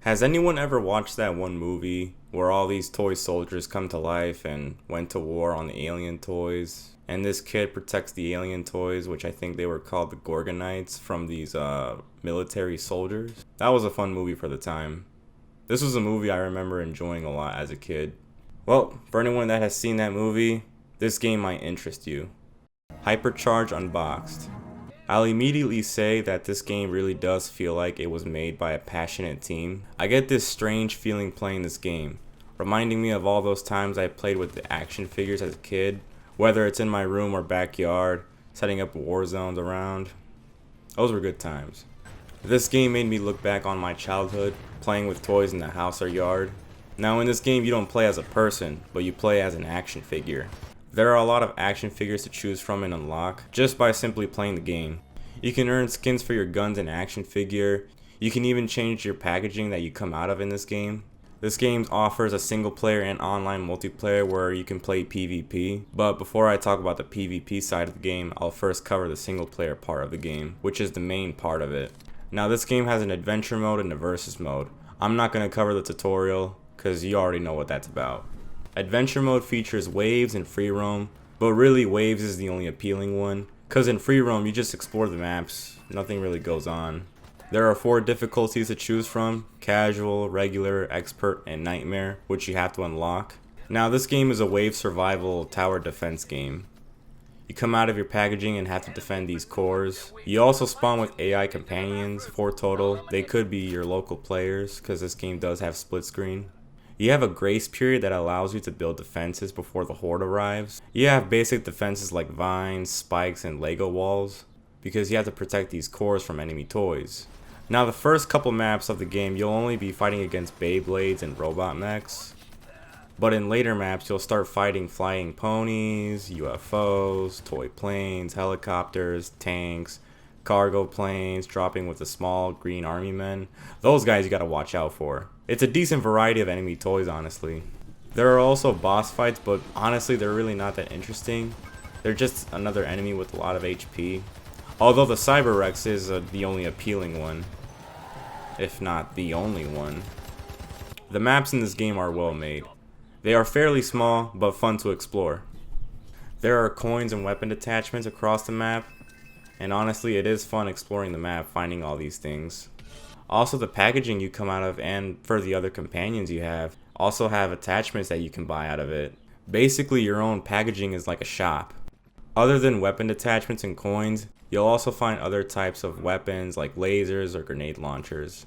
Has anyone ever watched that one movie where all these toy soldiers come to life and went to war on the alien toys? And this kid protects the alien toys, which I think they were called the Gorgonites, from these military soldiers. That was a fun movie for the time. This was a movie I remember enjoying a lot as a kid. Well, for anyone that has seen that movie, this game might interest you. Hypercharged Unboxed. I'll immediately say that this game really does feel like it was made by a passionate team. I get this strange feeling playing this game, reminding me of all those times I played with the action figures as a kid, whether it's in my room or backyard, setting up war zones around. Those were good times. This game made me look back on my childhood, playing with toys in the house or yard. Now in this game you don't play as a person, but you play as an action figure. There are a lot of action figures to choose from and unlock just by simply playing the game. You can earn skins for your guns and action figure. You can even change your packaging that you come out of in this game. This game offers a single player and online multiplayer where you can play PvP. But before I talk about the PvP side of the game, I'll first cover the single player part of the game, which is the main part of it. Now this game has an adventure mode and a versus mode. I'm not going to cover the tutorial because you already know what that's about. Adventure mode features waves and free roam, but really waves is the only appealing one, cause in free roam you just explore the maps, nothing really goes on. There are 4 difficulties to choose from: casual, regular, expert, and nightmare, which you have to unlock. Now this game is a wave survival tower defense game. You come out of your packaging and have to defend these cores. You also spawn with AI companions, 4 total. They could be your local players, cause this game does have split screen. You have a grace period that allows you to build defenses before the horde arrives. You have basic defenses like vines, spikes, and Lego walls, because you have to protect these cores from enemy toys. Now the first couple maps of the game you'll only be fighting against Beyblades and robot mechs, but in later maps you'll start fighting flying ponies, UFOs, toy planes, helicopters, tanks, cargo planes dropping with the small green army men. Those guys you gotta watch out for. It's a decent variety of enemy toys, honestly. There are also boss fights, but honestly they're really not that interesting. They're just another enemy with a lot of HP. Although the Cyber Rex is the only appealing one, if not the only one. The maps in this game are well made. They are fairly small, but fun to explore. There are coins and weapon attachments across the map, and honestly it is fun exploring the map, finding all these things. Also, the packaging you come out of and for the other companions you have also have attachments that you can buy out of it. Basically, your own packaging is like a shop. Other than weapon attachments and coins, you'll also find other types of weapons like lasers or grenade launchers.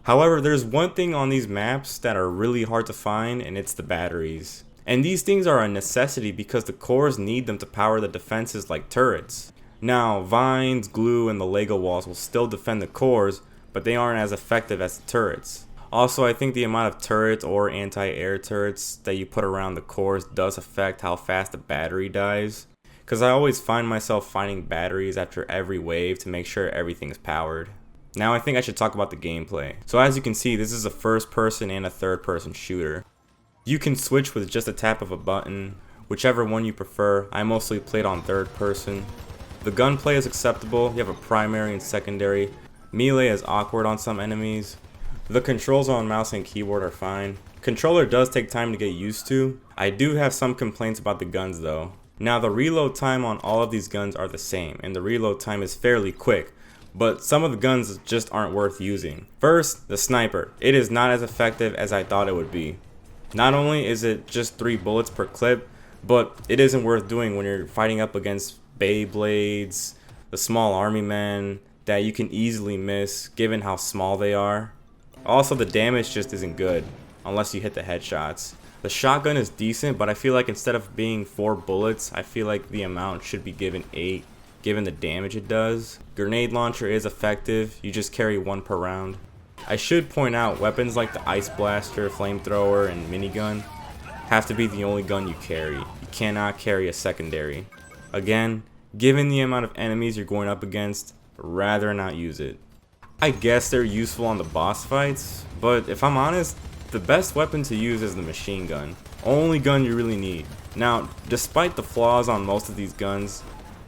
However, there's one thing on these maps that are really hard to find, and it's the batteries. And these things are a necessity because the cores need them to power the defenses like turrets. Now, vines, glue, and the Lego walls will still defend the cores, but they aren't as effective as the turrets. Also, I think the amount of turrets or anti-air turrets that you put around the cores does affect how fast the battery dies, because I always find myself finding batteries after every wave to make sure everything's powered. Now I think I should talk about the gameplay. So as you can see, this is a first person and a third person shooter. You can switch with just a tap of a button, whichever one you prefer. I mostly played on third person. The gunplay is acceptable. You have a primary and secondary. Melee is awkward on some enemies. The controls on mouse and keyboard are fine. Controller does take time to get used to. I do have some complaints about the guns though. Now the reload time on all of these guns are the same, and the reload time is fairly quick, but some of the guns just aren't worth using. First, the sniper. It is not as effective as I thought it would be. Not only is it just 3 bullets per clip, but it isn't worth doing when you're fighting up against Beyblades, the small army men, that you can easily miss given how small they are. Also, the damage just isn't good unless you hit the headshots. The shotgun is decent, but I feel like instead of being 4 bullets, I feel like the amount should be given 8 given the damage it does. Grenade launcher is effective, you just carry 1 per round. I should point out, weapons like the ice blaster, flamethrower, and minigun have to be the only gun you carry. You cannot carry a secondary. Again, given the amount of enemies you're going up against, rather not use it. I guess they're useful on the boss fights, but if I'm honest, the best weapon to use is the machine gun. Only gun you really need. Now, despite the flaws on most of these guns,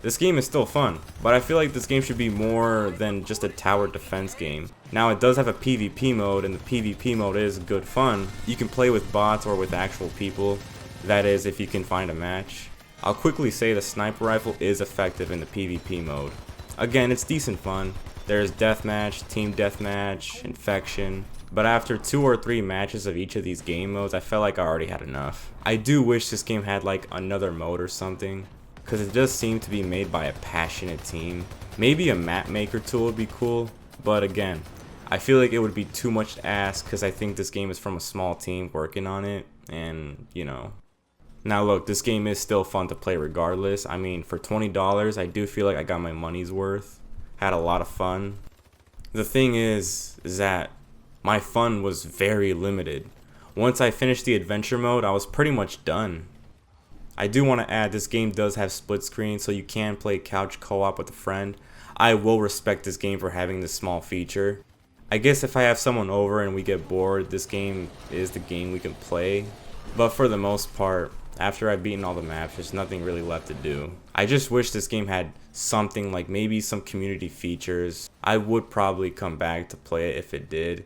This game is still fun, but I feel like this game should be more than just a tower defense game. Now it does have a PvP mode, and the PvP mode is good fun. You can play with bots or with actual people, that is if you can find a match. I'll quickly say the sniper rifle is effective in the PvP mode. Again, it's decent fun. There's deathmatch, team deathmatch, infection, but after 2 or 3 matches of each of these game modes, I felt like I already had enough. I do wish this game had like another mode or something, because it does seem to be made by a passionate team. Maybe a map maker tool would be cool, but again, I feel like it would be too much to ask because I think this game is from a small team working on it, and you know. Now look, this game is still fun to play regardless. I mean, for $20, I do feel like I got my money's worth. Had a lot of fun. The thing is that my fun was very limited. Once I finished the adventure mode, I was pretty much done. I do want to add, this game does have split screen, so you can play couch co-op with a friend. I will respect this game for having this small feature. I guess if I have someone over and we get bored, this game is the game we can play. But for the most part, after I've beaten all the maps, there's nothing really left to do. I just wish this game had something like maybe some community features. I would probably come back to play it if it did.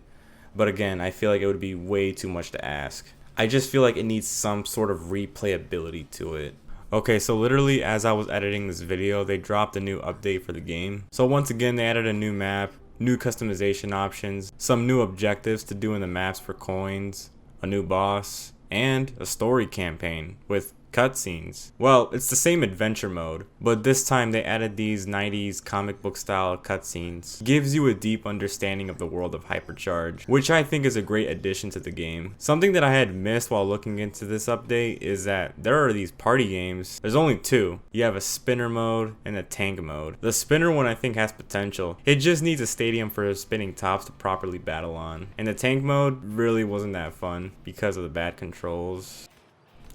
But again, I feel like it would be way too much to ask. I just feel like it needs some sort of replayability to it. Okay, so literally as I was editing this video, they dropped a new update for the game. So once again, they added a new map, new customization options, some new objectives to do in the maps for coins, a new boss, and a story campaign with cutscenes. Well, it's the same adventure mode, but this time they added these 90s comic book style cutscenes. Gives you a deep understanding of the world of HyperCharge, which I think is a great addition to the game. Something that I had missed while looking into this update is that there are these party games. There's only 2. You have a spinner mode and a tank mode. The spinner one I think has potential. It just needs a stadium for spinning tops to properly battle on. And the tank mode really wasn't that fun because of the bad controls.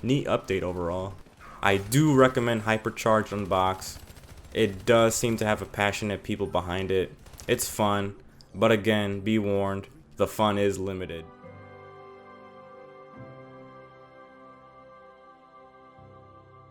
Neat update overall. I do recommend Hypercharged Unboxed. It does seem to have a passionate people behind it. It's fun, but again, be warned, the fun is limited.